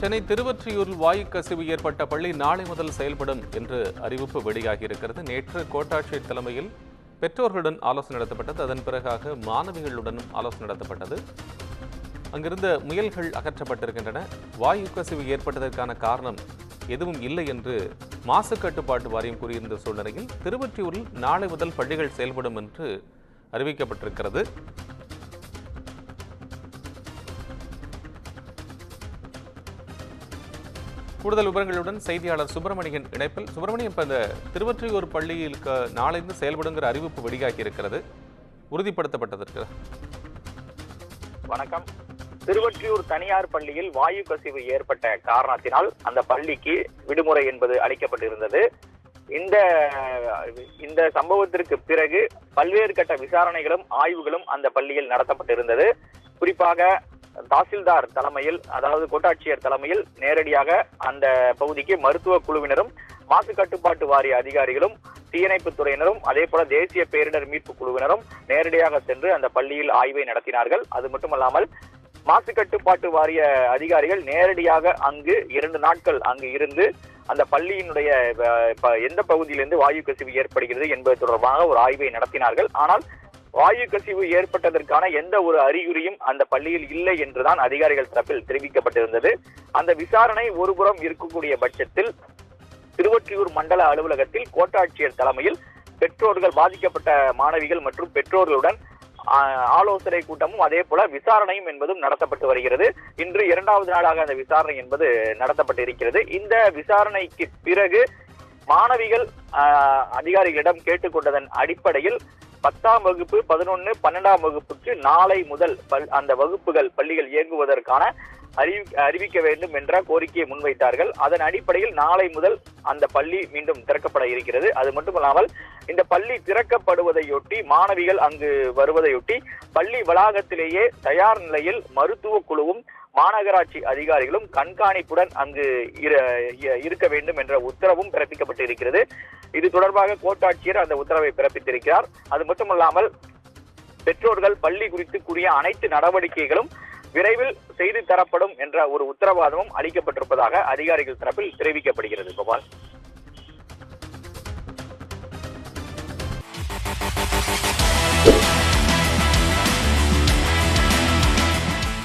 சென்னை திருவொற்றியூரில் வாயு கசிவு ஏற்பட்ட பள்ளி நாளை முதல் செயல்படும் என்று அறிவிப்பு வெளியாகியிருக்கிறது. நேற்று கோட்டாட்சியர் தலைமையில் பெற்றோர்களுடன் ஆலோசனை நடத்தப்பட்டது. அதன் பிறகாக மாணவிகளுடனும் ஆலோசனை நடத்தப்பட்டது. அங்கிருந்த முயல்கள் அகற்றப்பட்டிருக்கின்றன. வாயு கசிவு ஏற்பட்டதற்கான காரணம் எதுவும் இல்லை என்று மாசு கட்டுப்பாட்டு வாரியம் கூறியிருந்த சூழ்நிலையில் திருவொற்றியூரில் நாளை முதல் பள்ளிகள் செயல்படும் என்று அறிவிக்கப்பட்டிருக்கிறது. கூடுதல் விவரங்களுடன் செய்தியாளர் சுப்பிரமணியன் இணைப்பில். சுப்பிரமணியன், இப்ப இந்த திருவொற்றியூர் பள்ளியில் நாளைந்து செயல்படுங்கிற அறிவிப்பு வெளியாகி இருக்கிறது, உறுதிப்படுத்தப்பட்டதற்கு. வணக்கம். திருவொற்றியூர் தனியார் பள்ளியில் வாயு கசிவு ஏற்பட்ட காரணத்தினால் அந்த பள்ளிக்கு விடுமுறை என்பது அளிக்கப்பட்டிருந்தது. இந்த சம்பவத்திற்கு பிறகு பல்வேறு கட்ட விசாரணைகளும் ஆய்வுகளும் அந்த பள்ளியில் நடத்தப்பட்டிருந்தது. குறிப்பாக தாசில்தார் தலைமையில், அதாவது கோட்டாட்சியர் தலைமையில் நேரடியாக அந்த பகுதிக்கு மருத்துவ குழுவினரும் மாசு கட்டுப்பாட்டு வாரிய அதிகாரிகளும் தீயணைப்பு துறையினரும் அதே போல தேசிய பேரிடர் மீட்பு குழுவினரும் நேரடியாக சென்று அந்த பள்ளியில் ஆய்வை நடத்தினார்கள். அது மட்டுமல்லாமல் மாசு கட்டுப்பாட்டு வாரிய அதிகாரிகள் நேரடியாக அங்கு 2 நாட்கள் அங்கு இருந்து அந்த பள்ளியினுடைய எந்த பகுதியிலிருந்து வாயு கசிவு ஏற்படுகிறது என்பது தொடர்பாக ஒரு ஆய்வை நடத்தினார்கள். ஆனால் வாயு கசிவு ஏற்பட்டதற்கான எந்த ஒரு அறிகுறியும் அந்த பள்ளியில் இல்லை என்றுதான் அதிகாரிகள் தரப்பில் தெரிவிக்கப்பட்டிருந்தது. அந்த விசாரணை ஒருபுறம் இருக்கக்கூடிய பட்சத்தில் திருவொற்றியூர் மண்டல அலுவலகத்தில் கோட்டாட்சியர் தலைமையில் பெற்றோர்கள், பாதிக்கப்பட்ட மாணவிகள் மற்றும் பெற்றோர்களுடன் ஆலோசனை கூட்டமும் அதே போல விசாரணையும் என்பதும் நடத்தப்பட்டு வருகிறது. இன்று 2வது நாளாக அந்த விசாரணை என்பது நடத்தப்பட்டு இருக்கிறது. இந்த விசாரணைக்கு பிறகு மாணவிகள் அதிகாரிகளிடம் கேட்டுக்கொண்டதன் அடிப்படையில் 10ஆம் வகுப்பு, 11, 12ஆம் வகுப்புக்கு நாளை முதல் அந்த வகுப்புகள் பள்ளிகள் இயங்குவதற்கான அறிவிக்க வேண்டும் என்ற கோரிக்கையை முன்வைத்தார்கள். அதன் அடிப்படையில் நாளை முதல் அந்த பள்ளி மீண்டும் திறக்கப்பட இருக்கிறது. அது மட்டுமல்லாமல் இந்த பள்ளி திறக்கப்படுவதையொட்டி, மாணவிகள் அங்கு வருவதையொட்டி பள்ளி வளாகத்திலேயே தயார் நிலையில் மருத்துவ குழுவும் மாநகராட்சி அதிகாரிகளும் கண்காணிப்புடன் அங்கு இருக்க வேண்டும் என்ற உத்தரவும் பிறப்பிக்கப்பட்டு இருக்கிறது. இது தொடர்பாக கோட்டாட்சியர் அந்த உத்தரவை பிறப்பித்திருக்கிறார். அது மட்டுமல்லாமல் பெற்றோர்கள் பள்ளி குறித்து கூடிய அனைத்து நடவடிக்கைகளும் விரைவில் செய்து தரப்படும் என்ற ஒரு உத்தரவாதமும் அளிக்கப்பட்டிருப்பதாக அதிகாரிகள் தரப்பில் தெரிவிக்கப்படுகிறது. கோபால்.